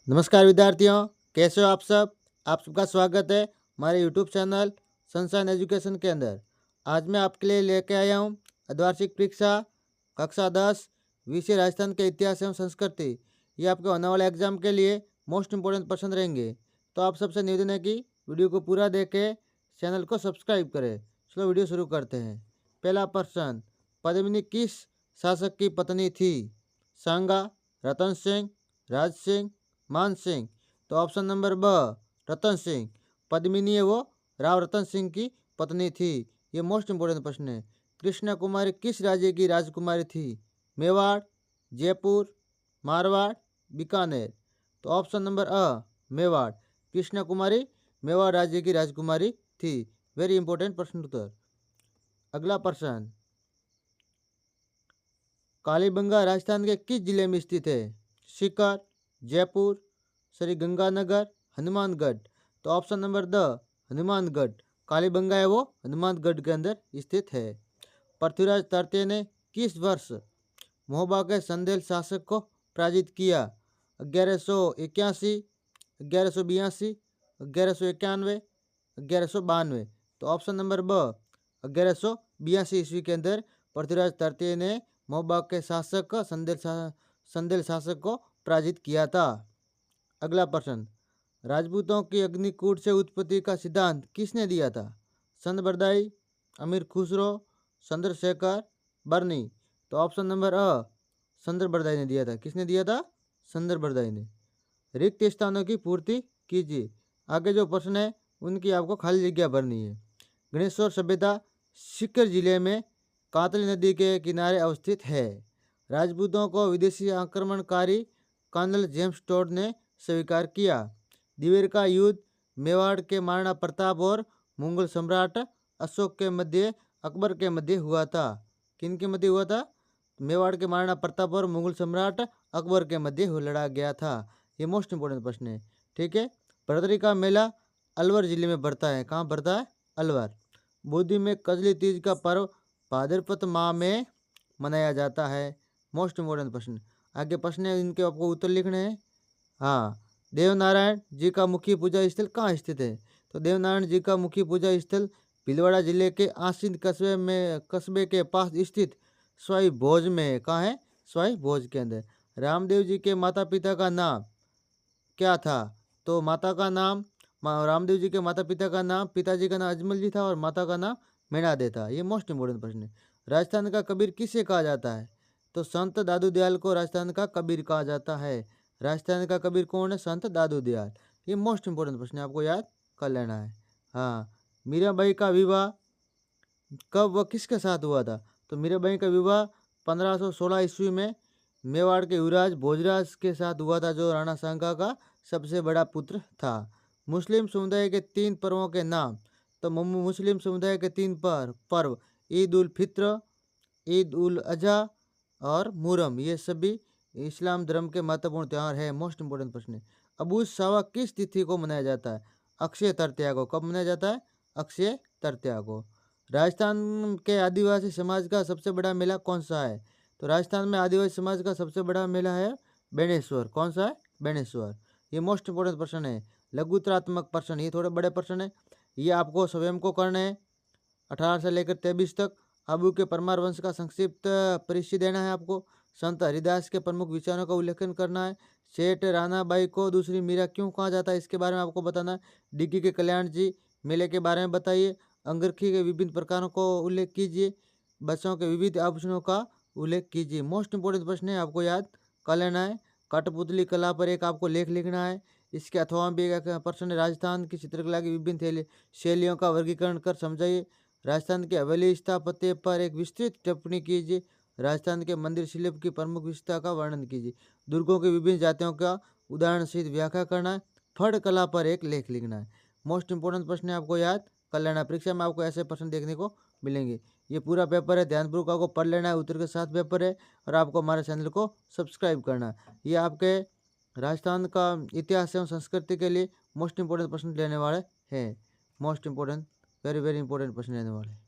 नमस्कार विद्यार्थियों, कैसे हो आप सब। आप सबका स्वागत है हमारे यूट्यूब चैनल सनशाइन एजुकेशन के अंदर। आज मैं आपके लिए लेके आया हूँ अर्धवार्षिक परीक्षा कक्षा 10 विषय राजस्थान के इतिहास एवं संस्कृति। ये आपके होने वाले एग्जाम के लिए मोस्ट इंपोर्टेंट प्रश्न रहेंगे। तो आप सबसे निवेदन है कि वीडियो को पूरा देखें, चैनल को सब्सक्राइब करें। चलो वीडियो शुरू करते हैं। पहला प्रश्न, पद्मिनी किस शासक की पत्नी थी? सांगा, रतन सिंह, राज सिंह, मान सिंह। तो ऑप्शन नंबर ब, रतन सिंह। पद्मिनी है वो राव रतन सिंह की पत्नी थी। ये मोस्ट इंपोर्टेंट प्रश्न है। कृष्णा कुमारी किस राज्य की राजकुमारी थी? मेवाड़, जयपुर, मारवाड़, बीकानेर। तो ऑप्शन नंबर अ, मेवाड़। कृष्णा कुमारी मेवाड़ राज्य की राजकुमारी थी। वेरी इंपॉर्टेंट प्रश्न उत्तर। अगला प्रश्न, कालीबंगा राजस्थान के किस जिले में स्थित है? सीकर, जयपुर, श्री गंगानगर, हनुमानगढ़। तो ऑप्शन नंबर द, हनुमानगढ़। कालीबंगा है वो हनुमानगढ़ के अंदर स्थित है। पृथ्वीराज तृतीय ने किस वर्ष महोबा के संदेल शासक को पराजित किया? 1181, 1182, 1191, 1192। तो ऑप्शन नंबर ब, 1182 ईस्वी के अंदर पृथ्वीराज तृतीय ने महोबा के शासक संदेल शासक को पराजित किया था। अगला प्रश्न, राजपूतों की अग्निकूट से उत्पत्ति का सिद्धांत किसने दिया था? संत बरदाई, अमीर खुसरो, चंद्रशेखर, बर्नी। तो ऑप्शन नंबर अ, संत बरदाई ने दिया था। किसने दिया था? संत बरदाई ने। रिक्त स्थानों की पूर्ति कीजिए। आगे जो प्रश्न है उनकी आपको खाली जगह भरनी है। गणेश्वर सभ्यता सीकर जिले में कातली नदी के किनारे अवस्थित है। राजपूतों को विदेशी आक्रमणकारी कर्नल जेम्स टोड ने स्वीकार किया। दिवेर का युद्ध मेवाड़ के महाराणा प्रताप और मुगल सम्राट अशोक के मध्य अकबर के मध्य हुआ था। किन के मध्य हुआ था? मेवाड़ के महाराणा प्रताप और मुगल सम्राट अकबर के मध्य लड़ा गया था। ये मोस्ट इंपोर्टेंट प्रश्न है। ठीक है। भरतरी का मेला अलवर जिले में बढ़ता है। कहाँ बढ़ता है? अलवर। बूंदी में कजली तीज का पर्व भाद्रपद माह में मनाया जाता है। मोस्ट इंपोर्टेंट प्रश्न। आगे प्रश्न है, इनके आपको उत्तर लिखने हैं। हाँ, देवनारायण जी का मुख्य पूजा स्थल कहाँ स्थित है? तो देवनारायण जी का मुख्य पूजा स्थल भीलवाड़ा जिले के आसीन कस्बे के पास स्थित स्वाई भोज में। कहाँ है? स्वाई भोज के अंदर। रामदेव जी के माता पिता का नाम क्या था? तो माता का नाम, रामदेव जी के माता पिता का नाम, पिताजी का नाम अजमल जी था और माता का नाम मीणादे था। ये मोस्ट इंपोर्टेंट प्रश्न है। राजस्थान का कबीर किसे कहा जाता है? तो संत दादू दयाल को राजस्थान का कबीर कहा जाता है। राजस्थान का कबीर कौन है? संत दादू दयाल। ये मोस्ट इंपोर्टेंट प्रश्न है, आपको याद कर लेना है। हाँ, मीराबाई का विवाह कब व किसके साथ हुआ था? तो मीराबाई का विवाह 1516 ईस्वी में मेवाड़ के युवराज भोजराज के साथ हुआ था, जो राणा सांगा का सबसे बड़ा पुत्र था। मुस्लिम समुदाय के 3 पर्वों के नाम। तो मुस्लिम समुदाय के 3 पर्व ईद उल फित्र, ईद उल अजहा और मुहर्रम, ये सभी इस्लाम धर्म के महत्वपूर्ण त्यौहार है। मोस्ट इंपोर्टेंट प्रश्न है। अबू सावा किस तिथि को मनाया जाता है? अक्षय तृतीया को। कब मनाया जाता है? अक्षय तृतीया को। राजस्थान के आदिवासी समाज का सबसे बड़ा मेला कौन सा है? तो राजस्थान में आदिवासी समाज का सबसे बड़ा मेला है बेणेश्वर। कौन सा है? बेणेश्वर। ये मोस्ट इंपोर्टेंट प्रश्न है। लघुत्रात्मक प्रश्न, ये थोड़े बड़े प्रश्न है। ये आपको स्वयं को करना है। 18 से लेकर 23 तक अबू के परमार वंश का संक्षिप्त परिचय देना है आपको। संत हरिदास के प्रमुख विचारों का उल्लेखन करना है। सेठ रानाबाई को दूसरी मीरा क्यों कहा जाता है, इसके बारे में आपको बताना है। डिग्गी के कल्याण जी मेले के बारे में बताइए। अंगरखी के विभिन्न प्रकारों को उल्लेख कीजिए। बच्चों के विविध आभूषणों का उल्लेख कीजिए। मोस्ट इंपोर्टेंट प्रश्न है, आपको याद कर लेना है। कठपुतली कला पर एक आपको लेख लिखना है। इसके अथवा भी एक प्रश्न है, राजस्थान की चित्रकला की विभिन्न शैलियों का वर्गीकरण कर समझाइए। राजस्थान के हवेली स्थापत्य पर एक विस्तृत टिप्पणी कीजिए। राजस्थान के मंदिर शिल्प की प्रमुख विशेषता का वर्णन कीजिए। दुर्गों की विभिन्न जातियों का उदाहरण सहित व्याख्या करना है। फड़ कला पर एक लेख लिखना है। मोस्ट इंपोर्टेंट प्रश्न है, आपको याद कर लेना। परीक्षा में आपको ऐसे प्रश्न देखने को मिलेंगे। ये पूरा पेपर है, ध्यानपूर्वक आपको पढ़ लेना है। उत्तर के साथ पेपर है और आपको हमारे चैनल को सब्सक्राइब करना है। ये आपके राजस्थान का इतिहास एवं संस्कृति के लिए मोस्ट इंपोर्टेंट प्रश्न लेने वाले हैं। Most important, very very important प्रश्न लेने वाले हैं।